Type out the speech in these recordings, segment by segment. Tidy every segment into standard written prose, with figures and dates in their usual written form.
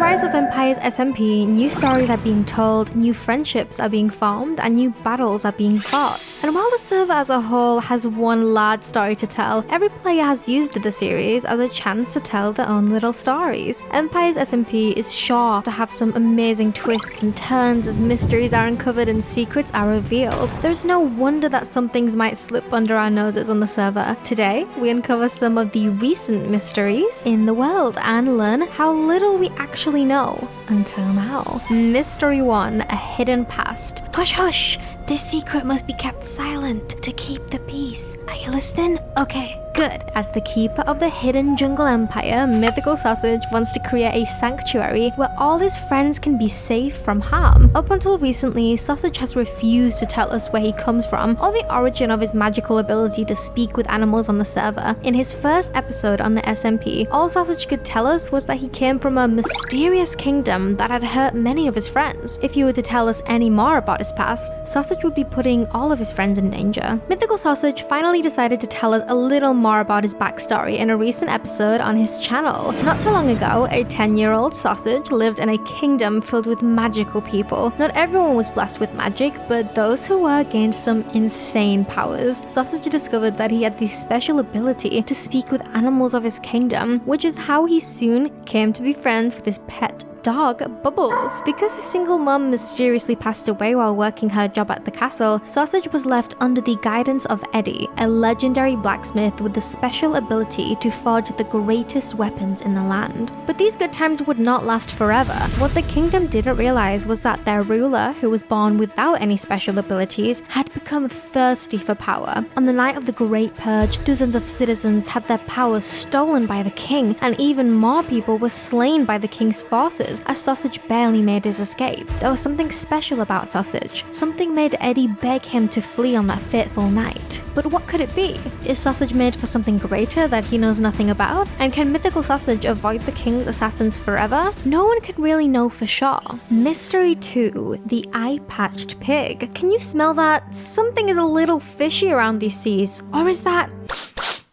rise of Empires SMP, new stories are being told, new friendships are being formed, and new battles are being fought. And while the server as a whole has one large story to tell, every player has used the series as a chance to tell their own little stories. Empires SMP is sure to have some amazing twists and turns as mysteries are uncovered and secrets are revealed. There's no wonder that some things might slip under our noses on the server. Today, we uncover some of the recent mysteries in the world and learn how little we actually know until now. Mystery 1, a hidden past. Hush hush! This secret must be kept silent to keep the peace. Are you listening? Okay. Good. As the keeper of the hidden jungle empire, Mythical Sausage wants to create a sanctuary where all his friends can be safe from harm. Up until recently, Sausage has refused to tell us where he comes from or the origin of his magical ability to speak with animals on the server. In his first episode on the SMP, all Sausage could tell us was that he came from a mysterious kingdom that had hurt many of his friends. If he were to tell us any more about his past, Sausage would be putting all of his friends in danger. Mythical Sausage finally decided to tell us a little more about his backstory in a recent episode on his channel. Not too long ago, a 10-year-old Sausage lived in a kingdom filled with magical people. Not everyone was blessed with magic, but those who were gained some insane powers. Sausage discovered that he had the special ability to speak with animals of his kingdom, which is how he soon came to be friends with his pet dog, Bubbles. Because his single mum mysteriously passed away while working her job at the castle, Sausage was left under the guidance of Eddie, a legendary blacksmith with the special ability to forge the greatest weapons in the land. But these good times would not last forever. What the kingdom didn't realize was that their ruler, who was born without any special abilities, had become thirsty for power. On the night of the Great Purge, dozens of citizens had their power stolen by the king, and even more people were slain by the king's forces, as Sausage barely made his escape. There was something special about Sausage. Something made Eddie beg him to flee on that fateful night. But what could it be? Is Sausage made for something greater that he knows nothing about? And can Mythical Sausage avoid the king's assassins forever? No one can really know for sure. Mystery 2, the Eyepatch Pig. Can you smell that? Something is a little fishy around these seas. Or is that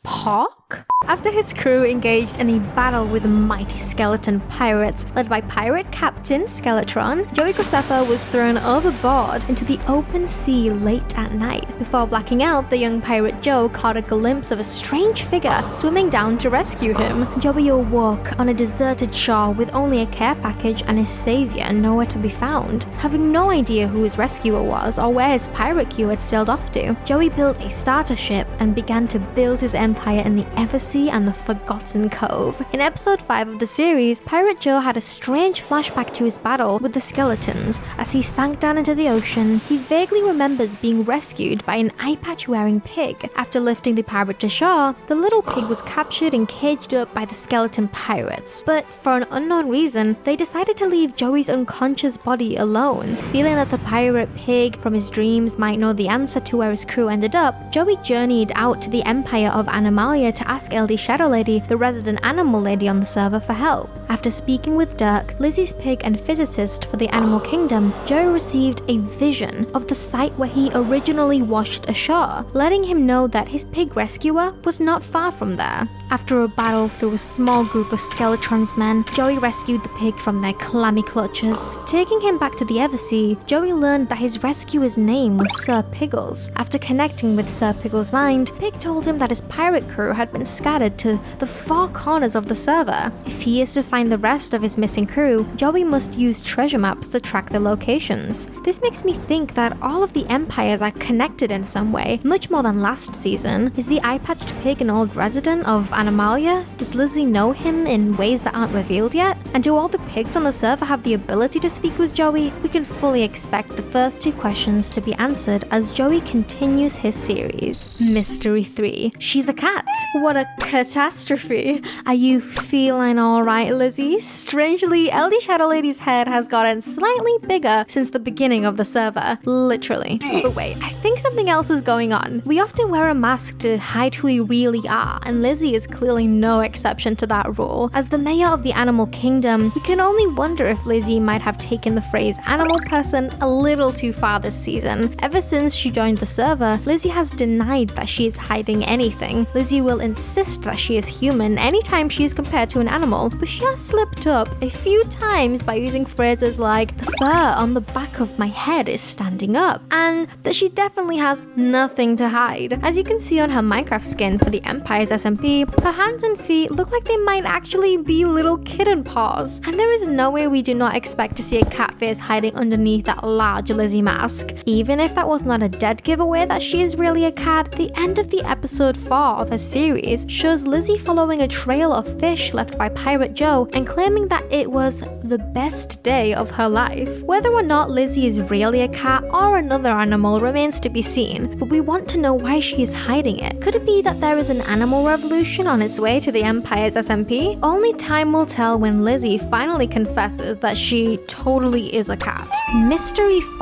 pork? After his crew engaged in a battle with mighty skeleton pirates led by pirate captain Skeletron, Joey Graceffa was thrown overboard into the open sea late at night. Before blacking out, the young pirate Joe caught a glimpse of a strange figure swimming down to rescue him. Joey awoke on a deserted shore with only a care package and his savior nowhere to be found. Having no idea who his rescuer was or where his pirate crew had sailed off to, Joey built a starter ship and began to build his empire in the Eversea and the Forgotten Cove. In episode 5 of the series, Pirate Joe had a strange flashback to his battle with the skeletons. As he sank down into the ocean, he vaguely remembers being rescued by an eye-patch-wearing pig. After lifting the pirate to shore, the little pig was captured and caged up by the skeleton pirates. But for an unknown reason, they decided to leave Joey's unconscious body alone. Feeling that the pirate pig from his dreams might know the answer to where his crew ended up, Joey journeyed out to the Empire of Animalia to ask LD Shadow Lady, the resident animal lady on the server, for help. After speaking with Dirk, Lizzie's pig and physicist for the animal kingdom, Joey received a vision of the site where he originally washed ashore, letting him know that his pig rescuer was not far from there. After a battle through a small group of Skeletron's men, Joey rescued the pig from their clammy clutches. Taking him back to the Eversea, Joey learned that his rescuer's name was Sir Piggles. After connecting with Sir Piggles' mind, Pig told him that his pirate crew had been scattered to the four corners of the server. If he is to find the rest of his missing crew, Joey must use treasure maps to track their locations. This makes me think that all of the empires are connected in some way, much more than last season. Is the Eyepatch Pig an old resident of Animalia? Does Lizzie know him in ways that aren't revealed yet? And do all the pigs on the server have the ability to speak with Joey? We can fully expect the first two questions to be answered as Joey continues his series. Mystery 3. She's a cat. What a catastrophe. Are you feeling alright, Lizzie? Strangely, LD Shadow Lady's head has gotten slightly bigger since the beginning of the server. Literally. But wait, I think something else is going on. We often wear a mask to hide who we really are, and Lizzie is clearly no exception to that rule. As the mayor of the animal kingdom, we can only wonder if Lizzie might have taken the phrase animal person a little too far this season. Ever since she joined the server, Lizzie has denied that she is hiding anything. Lizzie will insist that she is human anytime she is compared to an animal, but she has slipped up a few times by using phrases like the fur on the back of my head is standing up, and that she definitely has nothing to hide. As you can see on her Minecraft skin for the Empires SMP, her hands and feet look like they might actually be little kitten paws, and there is no way we do not expect to see a cat face hiding underneath that large Lizzie mask. Even if that was not a dead giveaway that she is really a cat, the end of the episode 4 of her series shows Lizzie following a trail of fish left by Pirate Joe and claiming that it was the best day of her life. Whether or not Lizzie is really a cat or another animal remains to be seen, but we want to know why she is hiding it. Could it be that there is an animal revolution on its way to the Empires SMP? Only time will tell when Lizzie finally confesses that she totally is a cat. Mystery 4,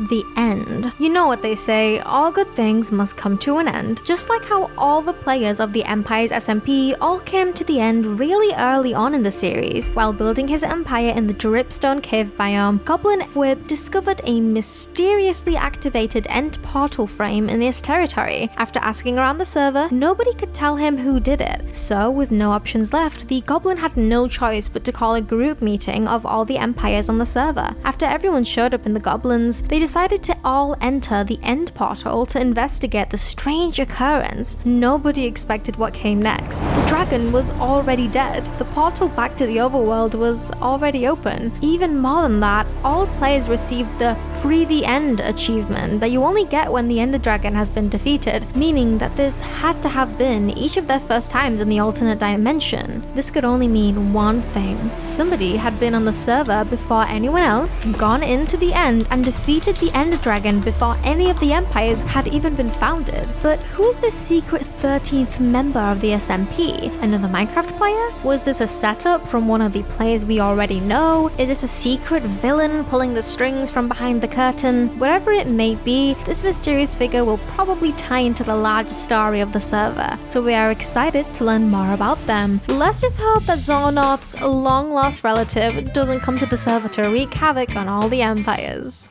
the end. You know what they say, all good things must come to an end. Just like how all the players of the Empires SMP all came to the end really early on in the series. While building his empire in the Dripstone cave biome, Goblin Fwib discovered a mysteriously activated end portal frame in his territory. After asking around the server, nobody could tell him who did it. So with no options left, the Goblin had no choice but to call a group meeting of all the empires on the server. After everyone showed up in the Goblins, they decided to all enter the end portal to investigate the strange occurrence. Nobody expected what came next. The dragon was already dead. The portal back to the overworld was already open. Even more than that, all players received the Free the End achievement that you only get when the Ender Dragon has been defeated, meaning that this had to have been each of their first times in the alternate dimension. This could only mean one thing. Somebody had been on the server before anyone else, gone into the end, and defeated the Ender Dragon before any of the empires had even been founded. But who is this secret 13th member of the SMP? Another Minecraft player? Was this a setup from one of the players we already know? Is this a secret villain pulling the strings from behind the curtain? Whatever it may be, this mysterious figure will probably tie into the larger story of the server, so we are excited to learn more about them. Let's just hope that Xehanort's long-lost relative doesn't come to the server to wreak havoc on all the empires.